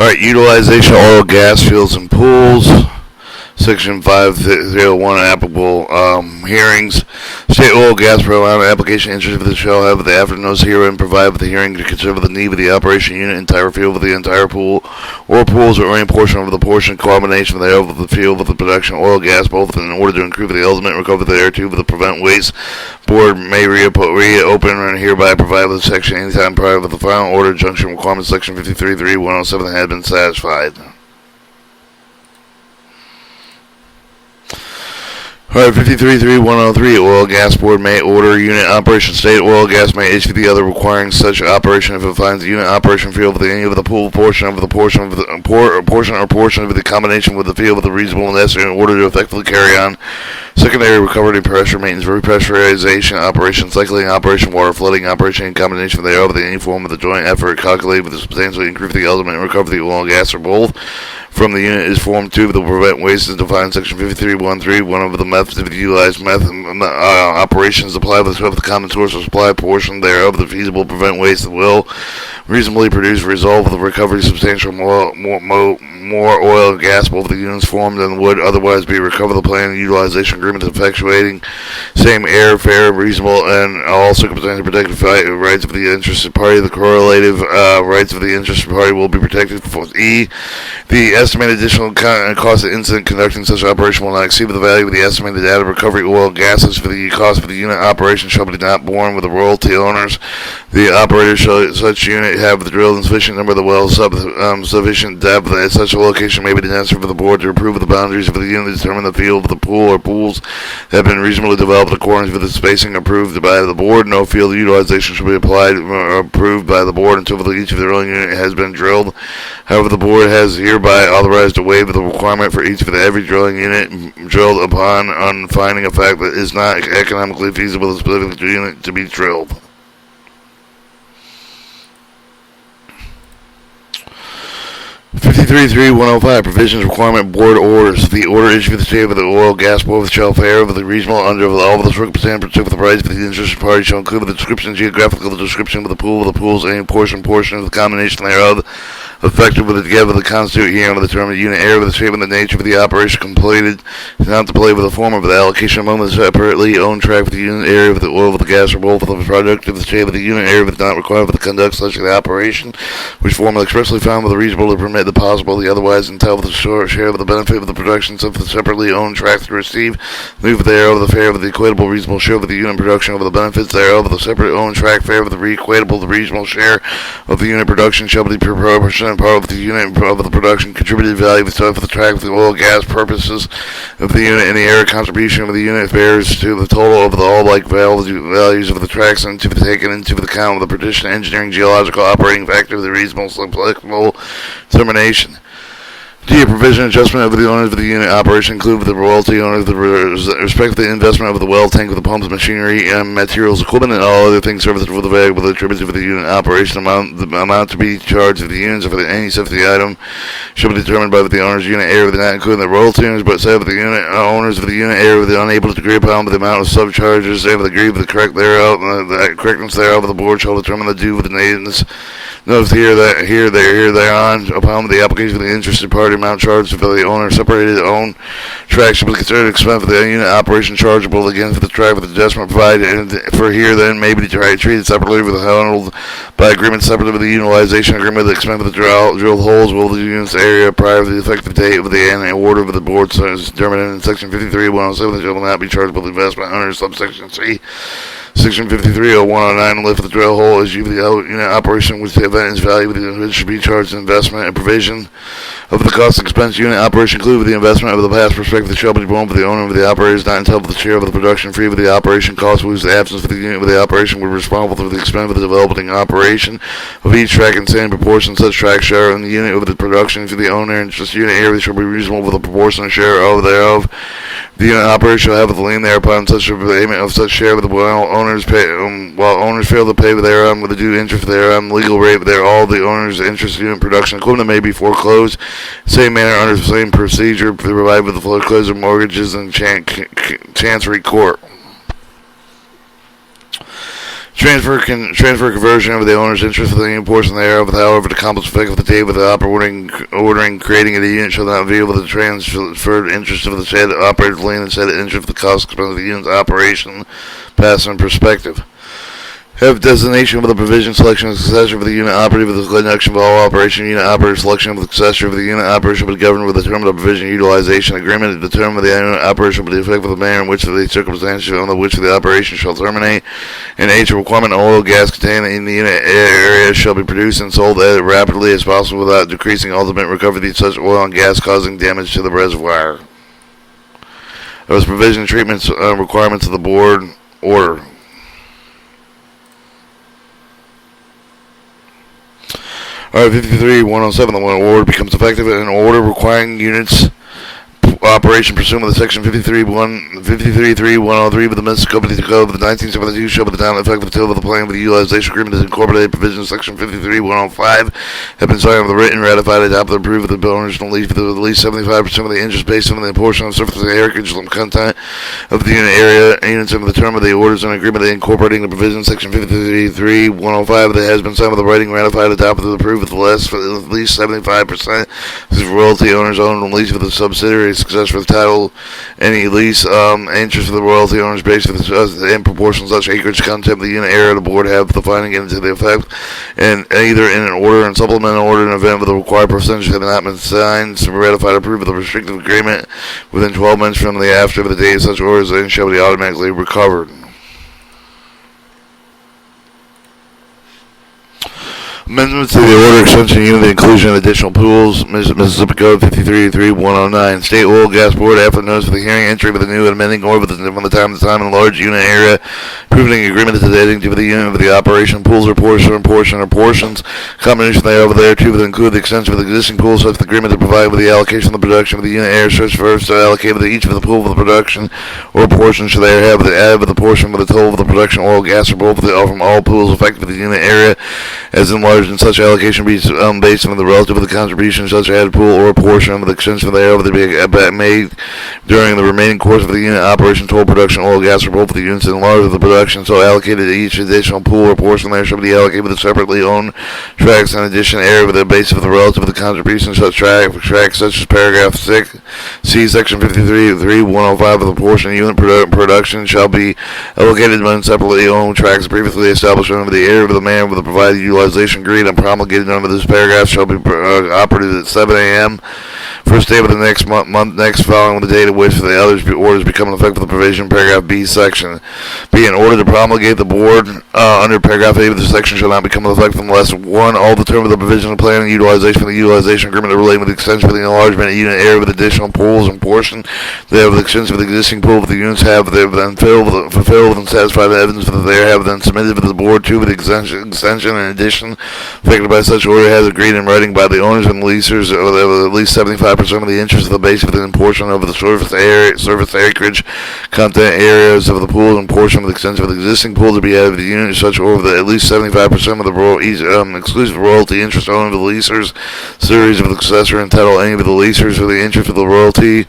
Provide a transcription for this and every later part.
Alright, utilization, oil, gas fields, and pools. Section 501 applicable hearings. State oil, gas, program application interest for the shall have the after notice herein provide for the hearing to consider the need of the operation unit entire field of the entire pool or pools or any portion of the portion combination thereof of the field of the production oil, gas, both in order to improve the ultimate recovery thereto to prevent waste. Board may reopen and hereby provide with the section anytime prior to the final order junction requirements section 53.3.107 had been satisfied. Alright, 53.3.103, Oil Gas Board may order unit operation. State oil gas may issue the other requiring such operation if it finds the unit operation field with any of the pool portion of the portion of the combination with the field with a reasonable necessary in order to effectively carry on secondary recovery pressure maintenance, repressurization operation, cycling operation, water flooding operation, in combination thereof with any form of the joint effort calculated with substantially increase the ultimate and recover the oil and gas or both from the unit is formed 2 to prevent waste as defined section 53.1.3. One of the methods of the utilized operations apply with the common source or supply portion thereof the feasible prevent waste that will reasonably produce result of the recovery substantial more oil and gas both the units formed than would otherwise be recovered. The plan and utilization agreement effectuating same air, fair, reasonable, and all circumstances protected rights of the interested party. The correlative rights of the interested party will be protected. For E, the estimated additional cost of incident conducting such operation will not exceed the value of the estimated data recovery oil and gases for the cost of the unit operation shall be not borne with the royalty owners. The operator shall such unit have drilled in sufficient number of the wells sufficient depth at such a location may be necessary for the board to approve the boundaries of the unit to determine the field of the pool or pools have been reasonably developed according to the spacing approved by the board. No field utilization shall be applied or approved by the board until each of the drilling unit has been drilled. However, the board has hereby authorized to waive the requirement for each of every drilling unit drilled upon on finding a fact that is not economically feasible for the specific unit to be drilled. 53.3.105 Provisions Requirement Board Orders. The order issued for the state of the oil gas board shall fare with the reasonable under all of the circumstances particular for the rights of the interested party shall include the description geographical description of the pool of the pools any portion of the combination thereof effective with it together the constitute herein with the term of unit area with the shape and the nature of the operation completed not to play with the form of the allocation among the separately owned track with the unit area with the oil with the gas or both of the product of the shape of the unit area with not required for the conduct such the operation which form expressly found with the reasonable to permit the possible the otherwise entail with the share of the benefit of the productions of the separately owned track to receive move thereof the fare of the equatable reasonable share of the unit production over the benefits thereof the separate owned track fare of the equatable the reasonable share of the unit production shall be proportionate part of the unit of the production contributed value for the track of the oil gas purposes of the unit and the area contribution of the unit bears to the total of the all like values of the tracks and to be taken into the account of the partition engineering geological operating factor of the reasonable applicable determination. D. A provision adjustment of the owners of the unit operation include with the royalty owners the respect of the investment of the well tank with the pumps, machinery, and materials, equipment, and all other things services for the value of the attributes of the unit operation the amount to be charged of the units or for any safety item shall be determined by the owner's unit area of the not including the royalty owners but say of the unit owners of the unit area with the unable to agree upon with the amount of subcharges they have agree with the correct thereof the correctness thereof the board shall determine the due with the nativeness notice here thereon upon the application of the interested party amount charged for the owner separated own track should be considered expense for the unit operation chargeable again for the track with the adjustment provided and for here then may be treated separately with the handled by agreement separately with the utilization agreement the expense of the drilled holes will the unit's area prior to the effective date of the end order of the board so is determined in section 53.107 that shall not be chargeable investment under subsection C. Section 53.0109 lift the drill hole is usually the unit operation which the event is valued which should be charged investment and provision of the cost expense unit operation include with the investment of the past perspective shall be borne for the owner of the operator is not entitled to the share of the production free with the operation cost whose absence for the unit with the operation would be responsible for the expense of the developing operation of each track in same proportion such track share in the unit of the production for the owner and just unit area shall be reasonable with a proportionate share of thereof. The unit operator shall have the lien thereupon such a payment of such share with the owners pay while owners fail to pay thereon with the due interest thereon legal rate there all the owners interest unit production equipment may be foreclosed same manner under the same procedure provided with the foreclosure mortgages and chancery court. Transfer conversion of the owner's interest within any portion thereof, however, the complex effect of the date with the ordering creating of the unit shall not veil with the transferred interest of the said operator's lien and said interest of the cost expense of the unit's operation, past and prospective. Have designation of the provision, selection of the successor for the unit operative with the connection of all operation. Unit operator selection of the successor for the unit operator shall be governed with the term of the provision utilization agreement. The term of the unit operator shall be effective the manner in which the circumstances under which the operation shall terminate. And H, a requirement of oil gas contained in the unit area shall be produced and sold as rapidly as possible without decreasing ultimate recovery of such oil and gas causing damage to the reservoir. Those provision treatments requirements of the board order. Alright, 53-107, the order becomes effective in an order requiring units operation pursuant to section 53.103 of the Municipality Code of the 1972 shall be the time effective until the plan of the utilization agreement is incorporated. Provisions section 53.105 have been signed with the written, ratified, adopted, and approved with the original lease with at least 75% of the interest based on the portion of surface area content of the unit area units under the term of the orders and agreement incorporating the provisions section 53.105 that has been signed with the writing, ratified, adopted, and approved with the less for at least 75% of royalty owners owned and leased with the subsidiary success for the title, any lease, interest of the royalty owners based on the in proportion such acreage content of the unit area. The board have the finding into the effect, and either in an order and supplemental order in an event with the required percentage have not been signed, to be ratified, approved of the restrictive agreement within 12 months from the after the date of such orders, then shall be automatically recovered. Amendments to the order extension unit, the inclusion of additional pools, Mississippi Code 53.3.109. State Oil Gas Board, after notice of the hearing, entry with a new and amending order from the time to time in a large unit area, approving agreement to adding to the unit of the operation, pools or portions, combination thereof thereto, that include the extension of the existing pools, such the agreement to provide with the allocation of the production of the unit area, such first to allocate with each of the pool of the production or portion shall they have the add with the portion with the total of the production, oil, gas, or both from all pools affected with the unit area, as enlarged in such allocation be based on the relative of the contribution such added pool or portion of the extension thereof that be made during the remaining course of the unit operation, total production, oil, gas, or both of the units enlarged with the production so allocated to each additional pool or portion there shall be allocated with the separately owned tracts in addition area with the base of the relative of the contribution such tracts such as paragraph 6 C section 53.3.105 of the portion unit production shall be allocated when separately owned tracts previously established under the area of the man with the provided utilization agreed and promulgated under this paragraph shall be operated at 7 a.m. first day of the next month next following the date of which the others orders become effective the provision paragraph B section. B, in order to promulgate the board under paragraph A of the section shall not become effective unless 1. All the terms of the provision of planning and utilization for the utilization agreement relating with the extension of the enlargement of unit area with additional pools and portion they have the extension of the existing pool of the units have they have then fulfilled and satisfied the evidence that they have then submitted to the board 2 with the extension in addition affected by such order has agreed in writing by the owners and leasers of at least 75% of the interest of the base of the portion of the surface acreage content areas of the pool and portion of the extension of the existing pool to be added to the unit such order that at least 75% of the exclusive royalty interest owned of the leasers series of the successor entitle any of the leasers or the interest of the royalty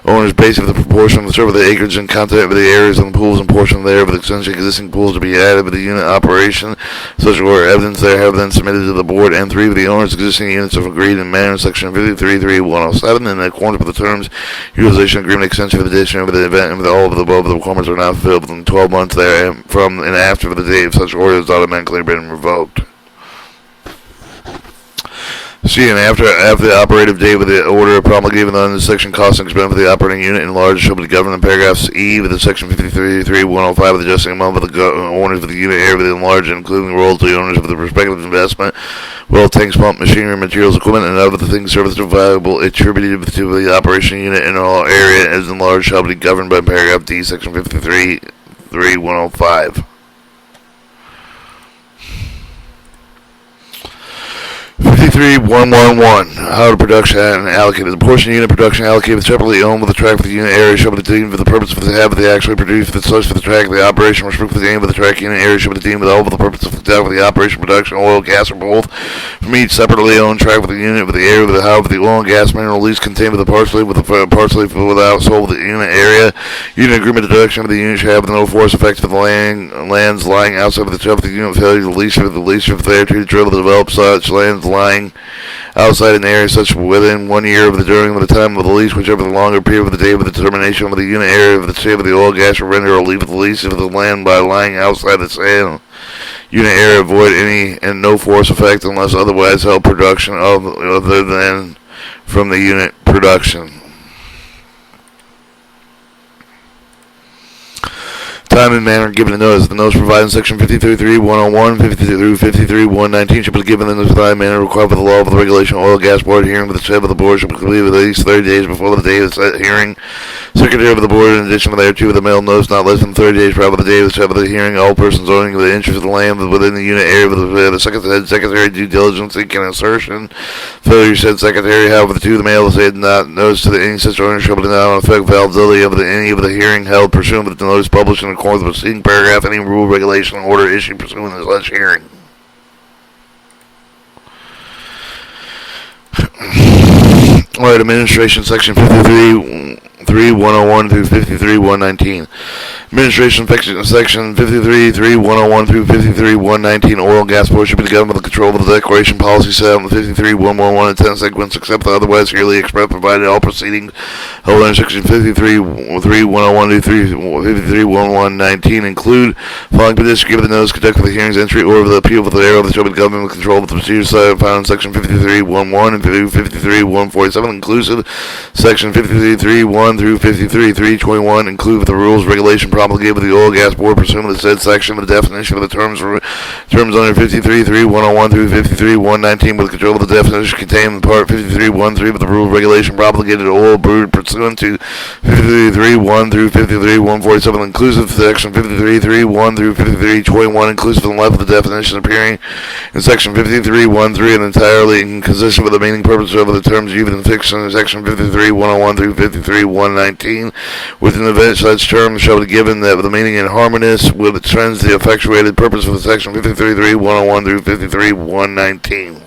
owners base of the proportion of the surface acreage and content of the areas of the pools and portion there of the extension of existing pools to be added with the unit operation such order evidence there have then submitted to the board and 3 of the owners existing units have agreed in manner in section 53.3.107 in accordance with the terms utilization agreement extension of the addition of the event and all of the above the requirements are not fulfilled within 12 months there from and after the date of such order has automatically been revoked. C, and after the operative date with the order promulgated under the section cost and expense for the operating unit enlarged shall be governed in paragraphs E with the section 53.3.105 with adjusting amount of the owners of the unit area with the enlarged including royalty owners of the respective investment, well tanks, pump, machinery, materials, equipment, and other things service valuable attributed to the operation unit in all area as enlarged shall be governed by paragraph D, section 53.3.105. 53111. How to production and allocated. The portion of unit production allocated separately owned with the track for the unit area shall be deemed for the purpose of the habit they actually produce for the source for the track of the operation restricted for the aim of the track unit area shall be deemed with all for the purpose of the operation production oil, gas, or both from each separately owned track with the unit with the area with the how with the oil and gas mineral lease contained with the partially without sold with the unit area. Unit agreement deduction of the unit shall have no force effect for the lands lying outside of the shelf of the unit failure the lease of there to drill the develop such lands lying outside an area such within 1 year of the during the time of the lease, whichever the longer period of the day of the determination of the unit area of the sale of the oil, gas, or render or leave of the lease of the land by lying outside the sale unit area avoid any and no force effect unless otherwise held production of other than from the unit production. Time and manner given in notice. The notice provided in section 53.3.101, 53.119 shall be given in the time and manner required by the law of the regulation oil gas board. Hearing with the chair of the board shall be completed at least 30 days before the day of the hearing. Secretary of the board, in addition to thereto, with the mail notice not less than 30 days prior to the day of the chair of the hearing, all persons owning the interest of the land within the unit area of the secretary due diligence seeking assertion. Failure said secretary, however, the mail said not notice to any such owner shall be denied on effect validity of any of the hearing held pursuant to the notice published in accordance with the preceding paragraph, any rule, regulation, or order issued pursuant to such hearing. Alright, Administration Section 53.3.101 through 53.119. Administration Section 53.3.101 through 53.119. Oil and gas board should be the government with the control of the declaration policy set out in 53.111 and 10 sequence except the otherwise clearly expressed provided all proceedings held under Section 53.3.101 through 53.119 include following petition given the notice conduct of the hearings entry or of the appeal of the area of the show be the government with control of the procedures found in Section 53.1.1 and 53.147 inclusive. Section 53.3.1 through 53.3.21 include the rules, regulation promulgated by the Oil Gas Board pursuant to the said section of the definition of the terms under 53.3.101 through 53.119 with control of the definition contained in Part 53.1.3 of the rules, regulation promulgated oil brewed pursuant to 53.3.1 through 53.147 inclusive. Section 53.3.1 through 53.21 inclusive in life of the definition appearing in Section 53.1.3 and entirely inconsistent with the meaning purpose of the terms used in fiction in Section 53.101 through 53.119. With an event such terms shall be given that with the meaning in harmonious with the trends the effectuated purpose of the Section 53.3.101 through 53.119.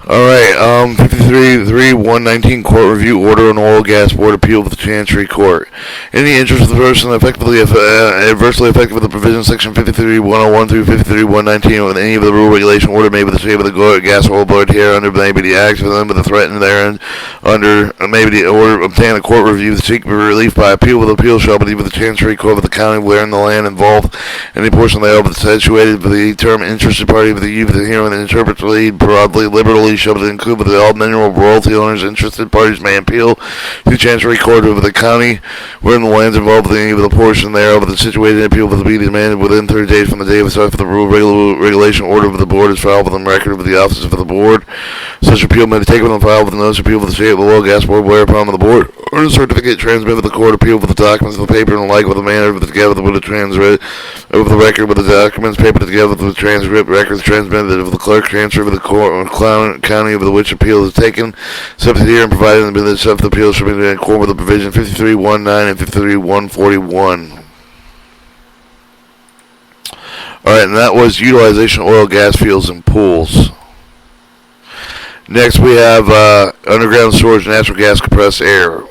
Alright, 53.3.119 Court Review Order on Oil Gas Board Appeal with the Chancery Court. In the interest of the person adversely affected with the provision Section 53.101 through 53.119 with any of the rule, regulation, order made with the state of the gas oil board here under maybe the acts of them with the threatened therein under maybe the order obtain a court review seek relief by appeal with appeal shall be with the Chancery Court of the county wherein the land involved any portion thereof is situated for the term interested party with the use of the hearing and interpret lead broadly liberally shall be included with all mineral royalty owners interested parties may appeal to Chancery Court of the county wherein the lands involved with any of the portion thereof is situated and appeal will be demanded within 30 days from the day of the start for the rule regulation order of the board is filed within record with the offices of the board. Such appeal may be taken on file with the notice of appeal of the state of the oil gas board whereupon the board or the certificate transmitted with the court appeal with the documents of the paper and the like with the manner with together with the transcript over the record with the documents paper together with the transcript records transmitted of the clerk transfer with the court county of the which appeal is taken subject here and provided in the minutes of the appeal shall be in accord with the provision 53.19 and 53.141. Alright, and that was utilization of oil, gas fields, and pools. Next we have underground storage, natural gas, compressed air.